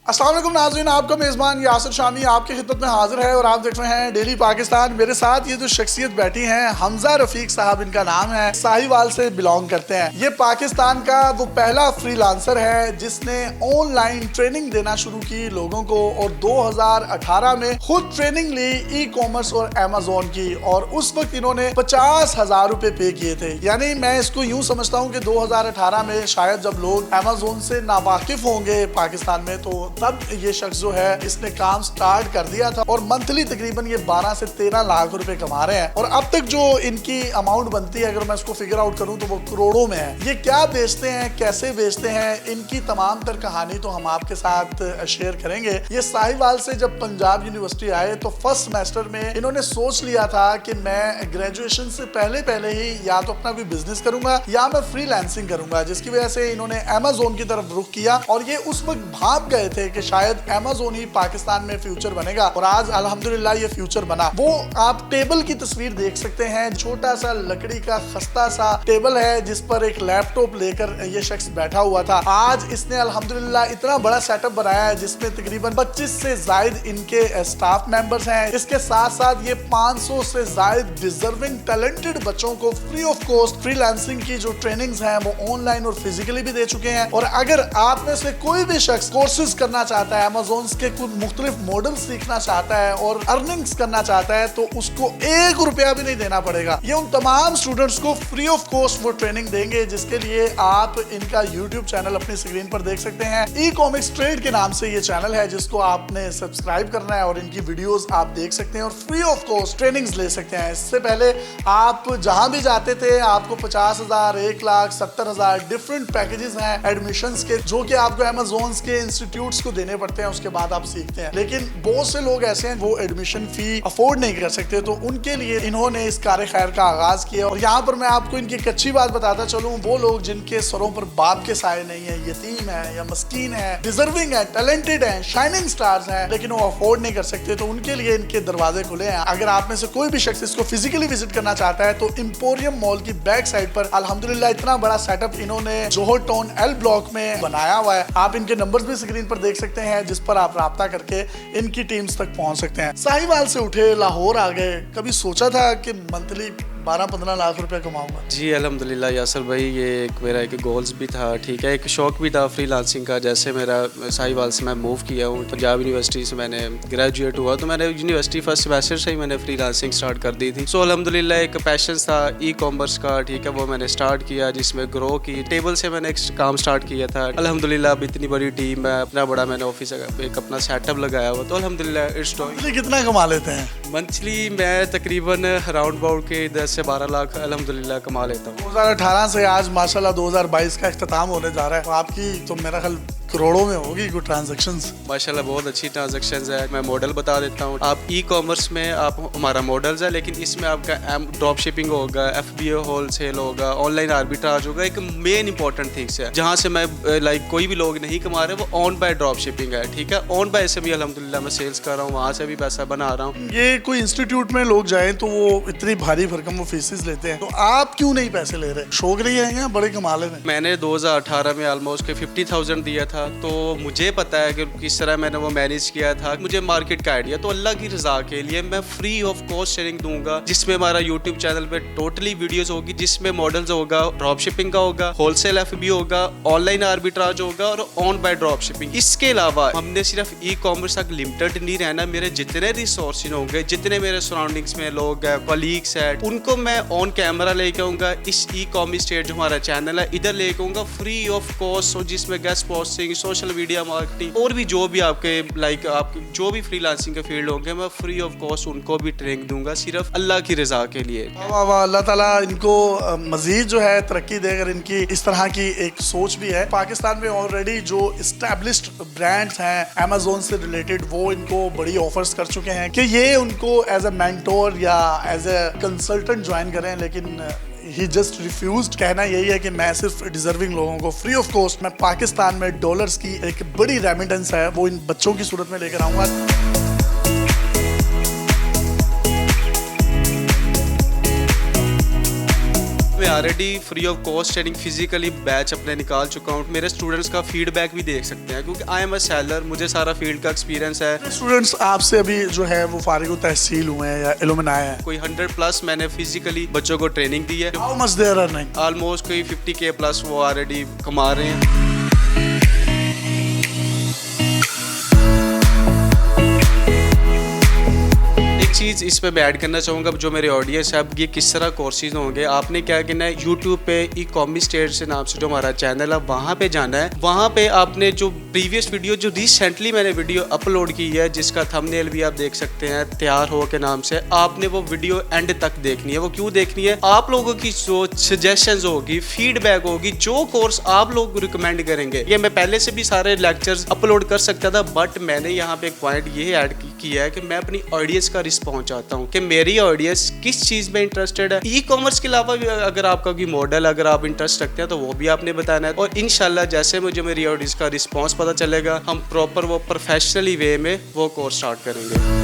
अस्सलाम वालेकुम नाज़रीन, आपका मेज़बान यासिर शामी आपकी खिदमत में हाजिर है और आप देख रहे हैं डेली पाकिस्तान। मेरे साथ ये जो शख्सियत बैठी हैं, हमजा रफीक साहब इनका नाम है, साहिवाल से बिलोंग करते हैं। ये पाकिस्तान का वो पहला फ्रीलांसर है जिसने ऑनलाइन ट्रेनिंग देना शुरू की लोगों को और 2018 में खुद ट्रेनिंग ली ई कॉमर्स और अमेजोन की, और उस वक्त इन्होंने 50,000 रुपए पे किए थे। यानी मैं इसको यूं समझता हूं कि 2018 में शायद जब लोग अमेजोन से नावाकिफ होंगे पाकिस्तान में, तो तब ये शख्स जो है इसने काम स्टार्ट कर दिया था और मंथली तकरीबन ये 12 से 13 लाख रुपए कमा रहे हैं। और अब तक जो इनकी अमाउंट बनती है, अगर मैं इसको फिगर आउट करूं तो वो करोड़ों में है। ये क्या बेचते हैं, कैसे बेचते हैं, इनकी तमाम तर कहानी तो हम आपके साथ शेयर करेंगे। ये साहिवाल से जब पंजाब यूनिवर्सिटी आए तो फर्स्ट सेमेस्टर में इन्होंने सोच लिया था कि मैं ग्रेजुएशन से पहले ही या तो अपना कोई बिजनेस करूंगा या मैं फ्रीलांसिंग करूंगा, जिसकी वजह से इन्होंने अमेजोन की तरफ रुख किया। और ये उस वक्त भाप गए थे कि शायद अमेजोन ही पाकिस्तान में फ्यूचर बनेगा, और आज अल्हम्दुलिल्लाह ये फ्यूचर बना। वो आप टेबल की तस्वीर देख सकते हैं, छोटा सा लकड़ी का खस्ता सा टेबल है जिस पर एक लैपटॉप लेकर ये शख्स बैठा हुआ था। आज इसने अल्हम्दुलिल्लाह इतना बड़ा सेटअप बनाया है जिसमें तकरीबन 25 से जायद इनके स्टाफ मेंबर्स हैं। इसके साथ साथ ये 500 से जायद डिजर्विंग टैलेंटेड बच्चों को फ्री ऑफ कॉस्ट फ्रीलांसिंग की जो ट्रेनिंग्स हैं वो ऑनलाइन और फिजिकली भी दे चुके हैं। और अगर आप में से कोई भी शख्स कोर्सेज करना चाहता है, अमेज़न के कुछ मुख्तलिफ मॉडल सीखना चाहता है और अर्निंग्स करना चाहता है, तो उसको 1 रुपया भी नहीं देना पड़ेगा। ये उन तमाम स्टूडेंट्स को फ्री ऑफ कॉस्ट वो ट्रेनिंग देंगे, जिसके लिए आप इनका यूट्यूब चैनल अपनी स्क्रीन पर देख सकते हैं। ई कॉमिक्स ट्रेड के नाम से ये चैनल है जिसको आपने सब्सक्राइब करना है और इनकी वीडियोस आप देख सकते हैं और फ्री ऑफ कॉस्ट ट्रेनिंग्स ले सकते हैं। इससे पहले आप जहां भी जाते थे आपको 50,000, 1 लाख, 70,000 डिफरेंट पैकेजेस हैं एडमिशंस के, जो कि आपको अमेज़न के इंस्टीट्यूट्स को देने पड़ते हैं, उसके बाद आप सीखते हैं। लेकिन बहुत से लोग ऐसे हैं वो एडमिशन फी अफोर्ड नहीं कर सकते, तो उनके लिए इन्होंने इस कार्य खैर का आगाज किया। और यहाँ पर मैं आपको इनकी एक अच्छी बात बताता चलूं, वो लोग जिनके सरों पर बाप के साए नहीं है, यतीम है या मस्कीन है, डिजर्विंग है, टैलेंटेड है, शाइनिंग स्टार्स हैं, लेकिन वो अफोर्ड नहीं कर सकते, तो उनके लिए इनके दरवाजे खुले हैं। अगर आप में से कोई भी शख्स इसको फिजिकली विजिट करना चाहता है तो एम्पोरियम मॉल की बैक साइड पर अल्हम्दुलिल्लाह इतना बड़ा सेटअप इन्होंने जोहर टाउन एल ब्लॉक में बनाया हुआ है। आप इनके नंबर्स भी स्क्रीन पर देख सकते हैं जिस पर आप राब्ता करके इनकी टीम्स तक पहुंच सकते हैं। साहिवाल से उठे, लाहौर आ गए, कभी सोचा था कि मंथली 12-15 लाख रुपए कमाऊंगा? जी अल्हम्दुलिल्लाह यासर भाई, ये मेरा एक गोल्स भी था, ठीक है, एक शौक भी था फ्रीलांसिंग का। जैसे मेरा साहिवाल से मैं मूव किया हूँ पंजाब यूनिवर्सिटी से, मैंने ग्रेजुएट हुआ तो मैंने यूनिवर्सिटी फर्स्ट सेमेस्टर से ही मैंने फ्रीलांसिंग स्टार्ट कर दी थी। सो अल्हम्दुलिल्लाह एक पैशन था ई कॉमर्स का, ठीक है, वो मैंने स्टार्ट किया जिसमें ग्रो की। टेबल से मैंने एक काम स्टार्ट किया था। अल्हम्दुलिल्लाह अब इतनी बड़ी टीम है, इतना बड़ा मैंने ऑफिस एक अपना सेटअप लगाया हुआ, तो अल्हम्दुलिल्लाह इट्स डूइंग। कितना कमा लेते हैं मंथली? मैं तकरीबन अराउंड अबाउट के 10 से 12 लाख अल्हम्दुलिल्लाह कमा लेता हूँ। 2018 से आज माशाल्लाह 2022 का इख्तिताम होने जा रहा है, तो आपकी तो मेरा ख्याल करोड़ों में होगी कोई ट्रांजैक्शंस। माशाल्लाह बहुत अच्छी ट्रांजैक्शंस है। मैं मॉडल बता देता हूँ। आप ई कॉमर्स में आप हमारा मॉडल्स है, लेकिन इसमें आपका ड्रॉप शिपिंग होगा, FBA होलसेल होगा, ऑनलाइन आर्बिट्राज होगा। एक मेन इंपॉर्टेंट थिंग्स है जहाँ से मैं लाइक कोई भी लोग नहीं कमा रहे, वो ऑन बाय ड्रॉप शिपिंग है, ठीक है। ऑन बाय से भी अल्हम्दुलिल्लाह मैं सेल्स कर रहा हूँ, वहाँ से भी पैसा बना रहा हूँ। ये कोई इंस्टीट्यूट में लोग जाए तो वो इतनी भारी भरकम वो फीसिस लेते हैं, तो आप क्यों नहीं पैसे ले रहे? शौक रही है या बड़े कमा ले रहे? मैंने 2018 में ऑलमोस्ट 50,000 दिया था, तो मुझे पता है कि किस तरह मैंने वो मैनेज किया था। मुझे मार्केट का आइडिया, तो अल्लाह की रजा के लिए मैं फ्री ऑफ कॉस्ट शेयरिंग दूंगा, जिसमें हमारा यूट्यूब चैनल पे टोटली वीडियोस होगी, जिसमें मॉडल्स होगा, ड्रॉप शिपिंग का होगा, होलसेल FBA होगा, ऑनलाइन आर्बिट्राज होगा और ऑन बाय ड्रॉप शिपिंग। इसके अलावा हमने सिर्फ ई कॉमर्स तक लिमिटेड नहीं रहना। मेरे जितने रिसोर्सेज होंगे, जितने मेरे सराउंडिंग्स में लोग हैं, कलीग्स हैं, उनको मैं ऑन कैमरा लेके आऊंगा। इस ई कॉमर्स ट्रेड जो हमारा चैनल है इधर लेके आऊंगा फ्री ऑफ कॉस्ट, जिसमें guest posting, social media marketing और भी जो भी आपके लाइक आप जो भी फ्रीलांसिंग के फील्ड होंगे, मैं फ्री ऑफ कॉस्ट उनको भी ट्रेनिंग दूंगा, सिर्फ अल्लाह की रजा के लिए। वाह वाह, अल्लाह ताला इनको मजीद जो है तरक्की दे। अगर इनकी इस तरह की एक सोच भी है। पाकिस्तान में ऑलरेडी जो इस्टेब्लिश्ड ब्रांड्स हैं अमेज़न से रिलेटेड, वो इनको बड़ी ऑफर्स कर चुके हैं कि ये उनको एज ए मेंटोर या एज ए कंसल्टेंट ज्वाइन करें, लेकिन ही जस्ट रिफ्यूज्ड। कहना यही है कि मैं सिर्फ डिजर्विंग लोगों को फ्री ऑफ कॉस्ट मैं पाकिस्तान में डॉलर्स की एक बड़ी रेमिटेंस है वो इन बच्चों की सूरत में लेकर आऊंगा। मैं already free of cost training physically batch अपने निकाल चुका हूँ। मेरे स्टूडेंट्स का फीडबैक भी देख सकते हैं क्योंकि आई एम अ सेलर, मुझे सारा फील्ड का एक्सपीरियंस है। स्टूडेंट्स आपसे अभी जो है वो फारिग तहसील हुए हैं या इल्मुनाए हैं? कोई 100+ मैंने फिजिकली बच्चों को ट्रेनिंग दी है। How much they are earning? Almost कोई 50K प्लस वो ऑलरेडी कमा रहे हैं। चीज़ इस पे मैं ऐड करना चाहूँगा, जो मेरे ऑडियंस है, अब ये किस तरह कोर्सेज होंगे। आपने क्या करना है, यूट्यूब पे ई-कॉमर्स स्टेट से नाम से जो हमारा चैनल है वहाँ पे जाना है। वहाँ पे आपने जो प्रीवियस वीडियो, जो रिसेंटली मैंने वीडियो अपलोड की है जिसका थंबनेल भी आप देख सकते हैं तैयार हो के नाम से, आपने वो वीडियो एंड तक देखनी है। वो क्यों देखनी है? आप लोगों की जो सजेशंस होगी, फीडबैक होगी, जो कोर्स आप लोग रिकमेंड करेंगे, ये मैं पहले से भी सारे लेक्चर्स अपलोड कर सकता था, बट मैंने यहाँ पे एक पॉइंट ये ऐड किया है कि मैं अपनी ऑडियंस का रिस्पॉन्स चाहता हूँ कि मेरी ऑडियंस किस चीज में इंटरेस्टेड है। ई कॉमर्स के अलावा भी अगर आपका कोई मॉडल, अगर आप इंटरेस्ट रखते हैं तो वो भी आपने बताना है। और इंशाल्लाह जैसे मुझे मेरी ऑडियंस का रिस्पांस पता चलेगा, हम प्रॉपर वो प्रोफेशनली वे में वो कोर्स स्टार्ट करेंगे।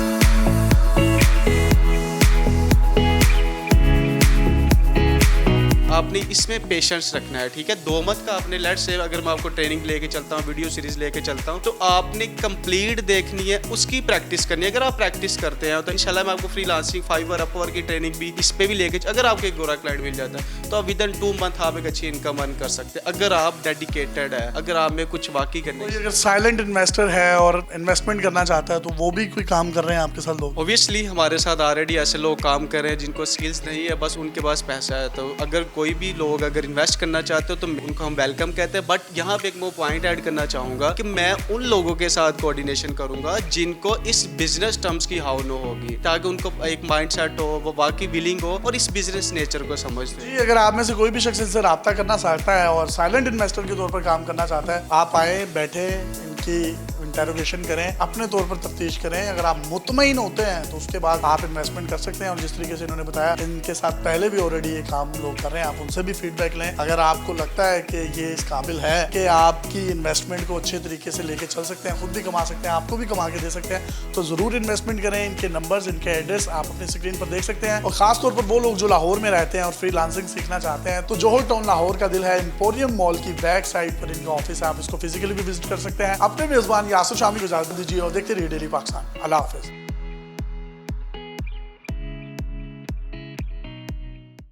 आपने इसमें पेशेंस रखना है, ठीक है। दो मत का आपने, लेट्स से अगर मैं आपको ट्रेनिंग लेके चलता हूँ, वीडियो सीरीज लेके चलता हूँ, तो आपने कंप्लीट देखनी है, उसकी प्रैक्टिस करनी है। अगर आप प्रैक्टिस करते हैं तो इंशाल्लाह मैं आपको फ्रीलांसिंग, फाइवर, अपवर्क की ट्रेनिंग भी इस पे भी लेके, अगर आपको एक गोरा क्लाइंट मिल जाता है तो आप विद इन 2 मंथ आप एक अच्छी इनकम अर्न कर सकते हैं, अगर आप डेडिकेटेड है, अगर आप में कुछ वाकई करने। अगर साइलेंट इन्वेस्टर है और इन्वेस्टमेंट करना चाहता है तो वो भी कोई काम कर रहे हैं आपके साथ लोग? ऑब्वियसली हमारे साथ ऑलरेडी ऐसे लोग काम कर रहे हैं जिनको स्किल्स नहीं है, बस उनके पास पैसा है। तो अगर कोई भी लोग अगर इन्वेस्ट करना चाहते हो तो उनको हम वेलकम कहते हैं। बट यहाँ पे एक मैं पॉइंट ऐड करना चाहूँगा कि मैं उन लोगों के साथ कोऑर्डिनेशन करूँगा जिनको इस बिजनेस टर्म्स की हाउ नो होगी, ताकि उनको एक माइंड सेट हो, वो वाकई विलिंग हो और इस बिजनेस नेचर को समझते हैं। अगर आप में से कोई भी शख्स इनसे रब्ता करना चाहता है और साइलेंट इन्वेस्टर के तौर पर काम करना चाहता है, आप आए, बैठे, इनकी इंटरोगेशन करें, अपने तौर पर तफ्तीश करें। अगर आप मुतमईन होते हैं तो उसके बाद आप इन्वेस्टमेंट कर सकते हैं। और जिस तरीके से इन्होंने बताया, इनके साथ पहले भी ऑलरेडी ये काम लोग कर रहे हैं, आप उनसे भी फीडबैक लें। अगर आपको लगता है कि ये इस काबिल है कि आपकी इन्वेस्टमेंट को अच्छे तरीके से लेके चल सकते हैं, खुद भी कमा सकते हैं, आपको भी कमा के दे सकते हैं, तो जरूर इन्वेस्टमेंट करें। इनके नंबर्स, इनके एड्रेस आप अपनी स्क्रीन पर देख सकते हैं। और खास तौर पर वो लोग जो लाहौर में रहते हैं और फ्रीलांसिंग सीखना चाहते हैं, तो जोहर टाउन लाहौर का दिल है, एम्पोरियम मॉल की बैक साइड पर इनका ऑफिस है। आप इसको फिजिकली भी विजिट कर सकते हैं। अपने मेजबान यासिर शामी को इजाजत दीजिए और देखते रहिए डेली पाकिस्तान। अल्लाह हाफिज।